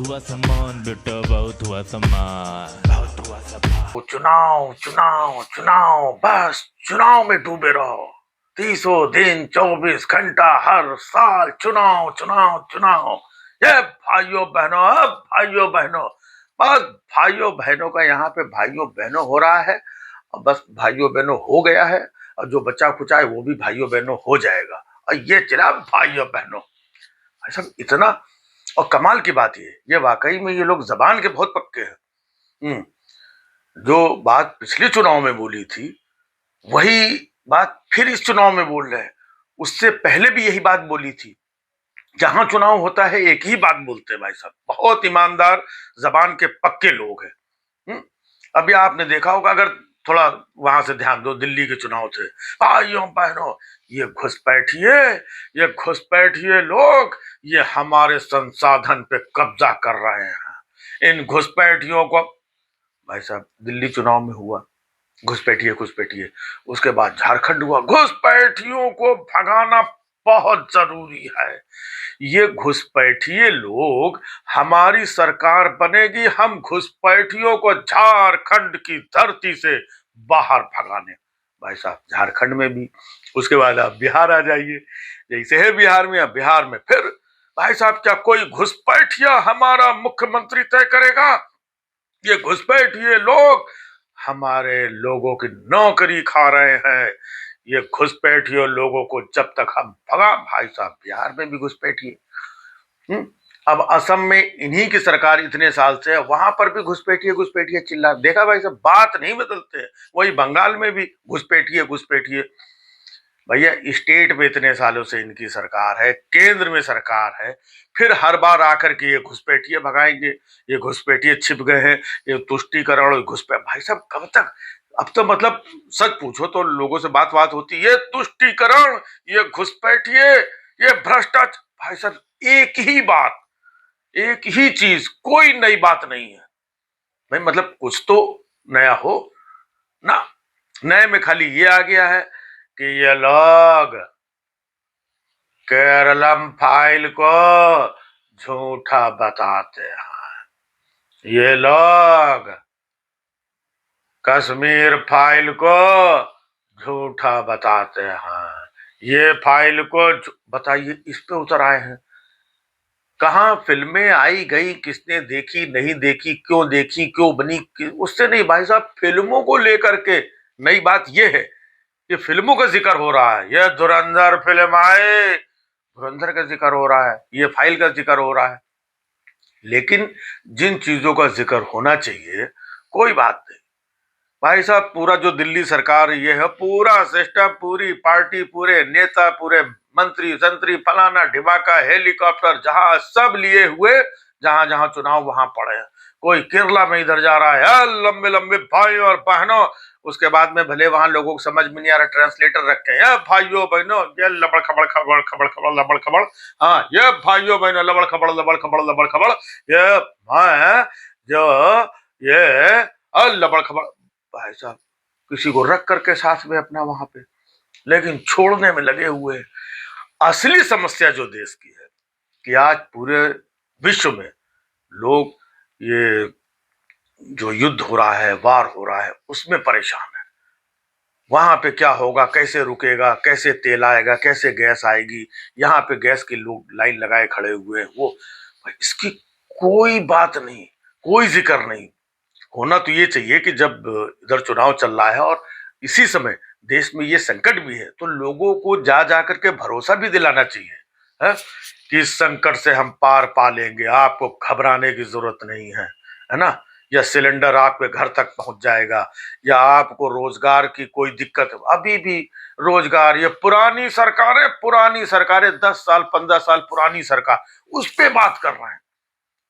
हुआ सामान बेटा, बहुत हुआ सामान, बहुत हुआ सामान। चुनाव चुनाव चुनाव, बस चुनाव में डूबे रहो। 30 दिन 24 घंटा हर साल चुनाव चुनाव चुनाव। ये भाइयों बहनों, अब भाइयों बहनों, बस भाइयों बहनों का यहाँ पे भाइयों बहनों हो रहा है। और बस भाइयों बहनों हो गया है, और जो बच्चा कुचा है वो भी भाइयों बहनों हो जाएगा। और ये चला भाइयों बहनों, ऐसा इतना। और कमाल की बात ये वाकई में ये लोग जबान के बहुत पक्के हैं। जो बात पिछले चुनाव में बोली थी वही बात फिर इस चुनाव में बोल रहे हैं। उससे पहले भी यही बात बोली थी। जहां चुनाव होता है एक ही बात बोलते हैं भाई साहब, बहुत ईमानदार जबान के पक्के लोग हैं। अभी आपने देखा होगा, अगर थोड़ा वहां से ध्यान दो, दिल्ली के चुनाव थे, भाइयों बहनों, ये घुसपैठिए लोग ये हमारे संसाधन पे कब्जा कर रहे हैं। इन घुसपैठियों को, भाई साहब दिल्ली चुनाव में हुआ घुसपैठिए, उसके बाद झारखंड हुआ, घुसपैठियों को भगाना बहुत जरूरी है। ये घुसपैठिए लोग, हमारी सरकार बनेगी, हम घुसपैठियों को झारखंड की धरती से बाहर भगाने। भाई साहब झारखंड में भी, उसके बाद आप बिहार आ जाइए, जैसे है बिहार में, अब बिहार में फिर भाई साहब क्या कोई घुसपैठिया हमारा मुख्यमंत्री तय करेगा? ये घुसपैठिए लोग हमारे लोगों की नौकरी खा रहे हैं। ये घुसपैठिए लोगों को जब तक हम भगा, भाई साहब बिहार में भी घुसपैठिए। अब असम में इन्हीं की सरकार इतने साल से है, वहां पर भी घुसपैठिए घुसपैठिए चिल्ला। देखा भाई साहब, बात नहीं बदलते। वही बंगाल में भी घुसपैठिए घुसपैठिए। भैया स्टेट में इतने सालों से इनकी सरकार है, केंद्र में सरकार है, फिर हर बार आकर के ये घुसपैठिए भगाएंगे, ये घुसपैठिए छिप गए हैं, ये तुष्टीकरण और घुसपैठ। भाई साहब कब तक? अब तो मतलब सच पूछो तो लोगों से बात होती है, तुष्टीकरण, ये घुसपैठिए, ये भ्रष्टाचार। भाई साहब एक ही बात, एक ही चीज, कोई नई बात नहीं है। भाई मतलब कुछ तो नया हो ना। नए में खाली ये आ गया है कि ये लोग केरलम फाइल को झूठा बताते हैं, ये लोग कश्मीर फाइल को झूठा बताते हैं, ये फाइल को बताइए, इस पे उतर आए हैं। कहां फिल्में आई गई, किसने देखी नहीं देखी, क्यों बनी, उससे नहीं भाई साहब, फिल्मों को लेकर के नई बात यह है कि फिल्मों का जिक्र हो रहा है। यह धुरंधर फिल्म आए, धुरंधर का जिक्र हो रहा है, ये फाइल का जिक्र हो रहा है। लेकिन जिन चीजों का जिक्र होना चाहिए, कोई बात नहीं। भाई साहब पूरा जो दिल्ली सरकार ये है, पूरा सिस्टम, पूरी पार्टी, पूरे नेता, पूरे मंत्री संतरी, फलाना ढिमाका, हेलीकॉप्टर, जहां सब लिए हुए, जहां जहां चुनाव वहां पड़े हैं। कोई केरला में इधर जा रहा है, लंबे लंबे भाइयों और बहनों। उसके बाद में भले वहां लोगों को समझ में नहीं आ रहा, ट्रांसलेटर रखे हैं, भाइयों बहनों, ये लबड़ खबड़ खबड़ खबड़ खबड़ लबड़ खबड़, हाँ ये भाइयों बहनों, लबड़ खबड़, ये मैं जो ये लबड़ खबड़। भाई साहब किसी को रख करके साथ में अपना वहां पे, लेकिन छोड़ने में लगे हुए। असली समस्या जो देश की है कि आज पूरे विश्व में लोग, ये जो युद्ध हो रहा है, वार हो रहा है, उसमें परेशान है। वहां पे क्या होगा, कैसे रुकेगा, कैसे तेल आएगा, कैसे गैस आएगी, यहाँ पे गैस की लोग लाइन लगाए खड़े हुए हैं, वो इसकी कोई बात नहीं, कोई जिक्र नहीं। होना तो ये चाहिए कि जब इधर चुनाव चल रहा है और इसी समय देश में ये संकट भी है, तो लोगों को जा जा करके भरोसा भी दिलाना चाहिए है कि इस संकट से हम पार पा लेंगे, आपको घबराने की जरूरत नहीं है ना। या सिलेंडर आपके घर तक पहुंच जाएगा, या आपको रोजगार की कोई दिक्कत, अभी भी रोजगार, ये पुरानी सरकारें 10 साल 15 साल पुरानी सरकार, उस पे बात कर रहे हैं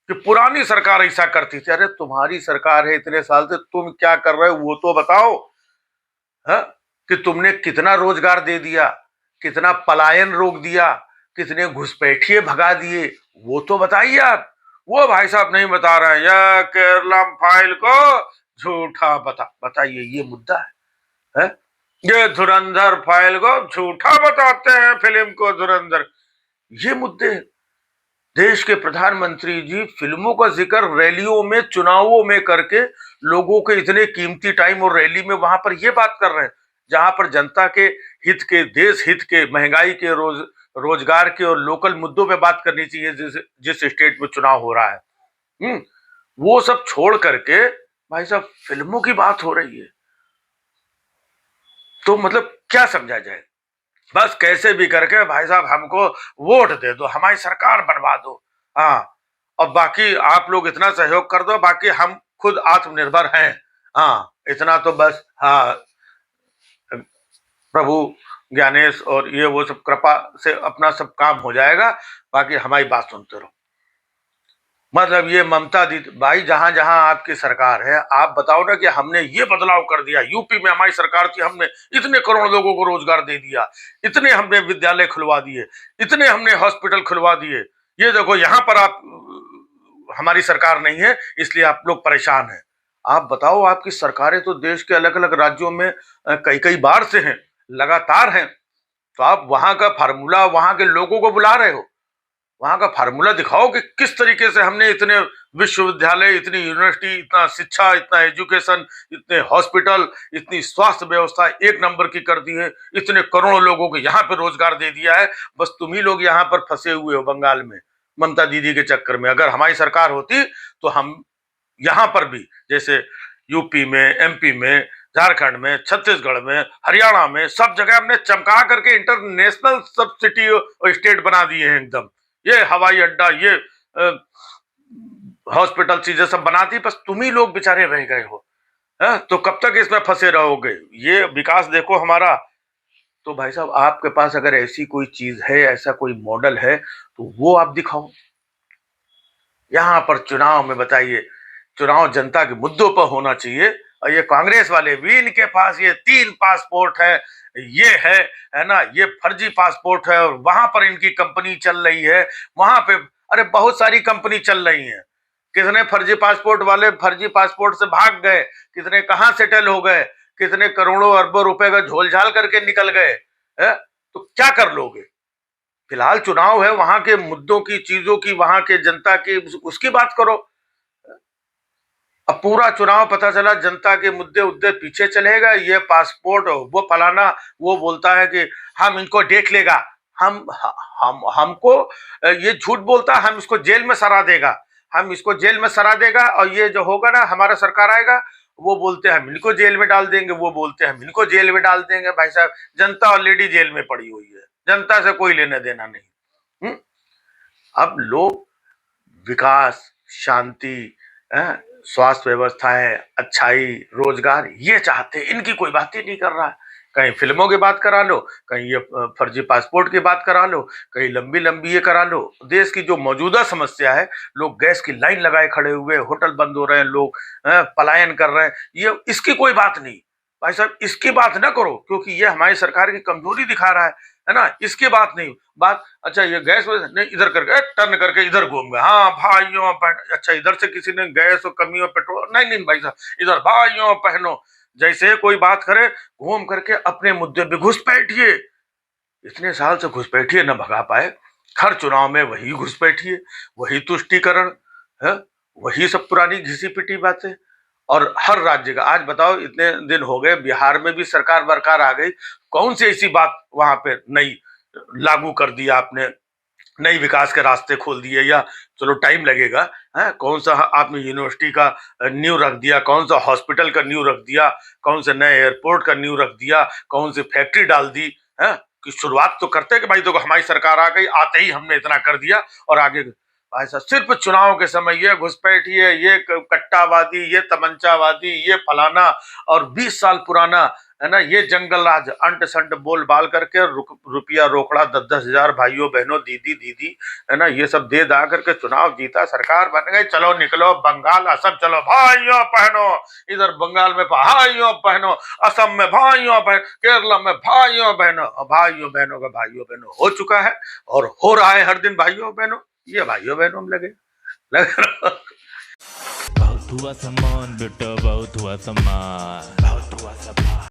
कि पुरानी सरकार ऐसा करती थी। अरे तुम्हारी सरकार है इतने साल से, तुम क्या कर रहे हो वो तो बताओ, है कि तुमने कितना रोजगार दे दिया, कितना पलायन रोक दिया, कितने घुसपैठिए भगा दिए, वो तो बताइए आप। वो भाई साहब नहीं बता रहे हैं, या केरलम फाइल को झूठा बताइए, ये मुद्दा है? ये धुरंधर फाइल को झूठा बताते हैं, फिल्म को धुरंधर, ये मुद्दे। देश के प्रधानमंत्री जी फिल्मों का जिक्र रैलियों में, चुनावों में करके लोगों के इतने कीमती टाइम और रैली में वहां पर ये बात कर रहे हैं जहां पर जनता के हित के, देश हित के, महंगाई के, रोजगार के और लोकल मुद्दों पे बात करनी चाहिए जिस स्टेट में चुनाव हो रहा है। वो सब छोड़ करके भाई साहब फिल्मों की बात हो रही है। तो मतलब क्या समझा जाए? बस कैसे भी करके भाई साहब हमको वोट दे दो, हमारी सरकार बनवा दो, हाँ, और बाकी आप लोग इतना सहयोग कर दो, बाकी हम खुद आत्मनिर्भर हैं, हाँ, इतना तो बस, हाँ, प्रभु ज्ञानेश और ये वो सब कृपा से अपना सब काम हो जाएगा, बाकी हमारी बात सुनते रहो। मतलब ये ममता दीदी भाई, जहां जहां आपकी सरकार है, आप बताओ ना कि हमने ये बदलाव कर दिया। यूपी में हमारी सरकार थी, हमने इतने करोड़ लोगों को रोजगार दे दिया, इतने हमने विद्यालय खुलवा दिए, इतने हमने हॉस्पिटल खुलवा दिए। ये देखो यहाँ पर आप, हमारी सरकार नहीं है इसलिए आप लोग परेशान हैं। आप बताओ, आपकी सरकारें तो देश के अलग अलग राज्यों में कई कई बार से हैं, लगातार हैं। तो आप वहां का फार्मूला, वहां के लोगों को बुला रहे हो, वहां का फार्मूला दिखाओ कि किस तरीके से हमने इतने विश्वविद्यालय, इतनी यूनिवर्सिटी, इतना शिक्षा, इतना एजुकेशन, इतने हॉस्पिटल, इतनी स्वास्थ्य व्यवस्था एक नंबर की कर दी है, इतने करोड़ों लोगों को यहाँ पे रोजगार दे दिया है। बस तुम ही लोग यहाँ पर फंसे हुए हो बंगाल में ममता दीदी के चक्कर में। अगर हमारी सरकार होती तो हम यहाँ पर भी, जैसे यूपी में, एमपी में, झारखंड में, छत्तीसगढ़ में, हरियाणा में, सब जगह हमने चमका करके इंटरनेशनल सब सिटी और स्टेट बना दिए हैं एकदम। ये हवाई अड्डा, ये हॉस्पिटल, चीजें सब बनाती, बस तुम ही लोग बेचारे रह गए हो। तो कब तक इसमें फंसे रहोगे? ये विकास देखो हमारा। तो भाई साहब, आपके पास अगर ऐसी कोई चीज है, ऐसा कोई मॉडल है, तो वो आप दिखाओ। यहां पर चुनाव में बताइए, चुनाव जनता के मुद्दों पर होना चाहिए। और ये कांग्रेस वाले भी, इनके पास ये 3 पासपोर्ट है, ये है ना, ये फर्जी पासपोर्ट है, और वहां पर इनकी कंपनी चल रही है, वहां पे अरे बहुत सारी कंपनी चल रही है। कितने फर्जी पासपोर्ट वाले फर्जी पासपोर्ट से भाग गए, कितने कहां सेटल हो गए, कितने करोड़ों अरबों रुपए का झोलझाल करके निकल गए। तो क्या कर लोगे? फिलहाल चुनाव है, वहां के मुद्दों की, चीजों की, वहां के जनता की, उसकी बात करो। अब पूरा चुनाव पता चला जनता के मुद्दे उद्दे पीछे चलेगा, ये पासपोर्ट, वो फलाना, वो बोलता है कि हम इनको देख लेगा, हम हमको, ये झूठ बोलता है, हम इसको जेल में सरा देगा, हम इसको जेल में सरा देगा, और ये जो होगा ना, हमारा सरकार आएगा, वो बोलते हैं हम इनको जेल में डाल देंगे, वो बोलते हैं हम इनको जेल में डाल देंगे। भाई साहब, जनता ऑलरेडी जेल में पड़ी हुई है, जनता से कोई लेना देना नहीं। अब लोग विकास, शांति, स्वास्थ्य व्यवस्थाएं, अच्छाई, रोजगार, ये चाहते हैं। इनकी कोई बात ही नहीं कर रहा है। कहीं फिल्मों की बात करा लो, कहीं ये फर्जी पासपोर्ट की बात करा लो, कहीं लंबी लंबी ये करा लो। देश की जो मौजूदा समस्या है, लोग गैस की लाइन लगाए खड़े हुए, होटल बंद हो रहे हैं, लोग पलायन कर रहे हैं, ये इसकी कोई बात नहीं। भाई साहब, इसकी बात ना करो, क्योंकि ये हमारी सरकार की कमजोरी दिखा रहा है ना, इसकी बात नहीं। बात, अच्छा ये गैस नहीं, इधर करके टर्न करके इधर घूम गए, हाँ भाइयों बहन, अच्छा इधर से किसी ने गैस और कमी और पेट्रोल, नहीं नहीं भाई साहब, इधर भाइयों बहनों, जैसे कोई बात करे घूम करके अपने मुद्दे पे घुसपैठिए। इतने साल से घुसपैठिए न भगा पाए, हर चुनाव में वही घुसपैठिए, वही तुष्टीकरण है, वही सब पुरानी घिसी पिटी बातें। और हर राज्य का, आज बताओ इतने दिन हो गए, बिहार में भी सरकार बरकार आ गई, कौन सी ऐसी बात वहां पे नई लागू कर दिया आपने, नई विकास के रास्ते खोल दिए, या चलो टाइम लगेगा, है कौन सा आपने यूनिवर्सिटी का नींव रख दिया, कौन सा हॉस्पिटल का नींव रख दिया, कौन से नए एयरपोर्ट का नींव रख दिया, कौन सी फैक्ट्री डाल दी, है कि शुरुआत तो करते कि भाई देखो हमारी सरकार आ गई, आते ही हमने इतना कर दिया, और आगे भाई साहब सिर्फ चुनाव के समय ये घुसपैठिए, ये कट्टावादी, ये तमंचावादी, ये फलाना, और 20 साल पुराना, है ना, ये जंगल राज, अंट संट बोल बाल करके रुपया रोकड़ा 10-10 हजार भाइयों बहनों, दीदी दीदी, है ना, ये सब दे दा करके चुनाव जीता, सरकार बन गई, चलो निकलो बंगाल, असम चलो भाइयों बहनों, इधर बंगाल में भाइयों बहनों, असम में भाइयों बहन, केरला में भाइयों बहनों, भाइयों बहनों का भाइयों बहनों हो चुका है, और हो रहा है हर दिन भाइयों बहनों। ये भाइयों बहनों में लगे बहुत हुआ सम्मान बेटा, बहुत हुआ सम्मान, बहुत हुआ सम्मान।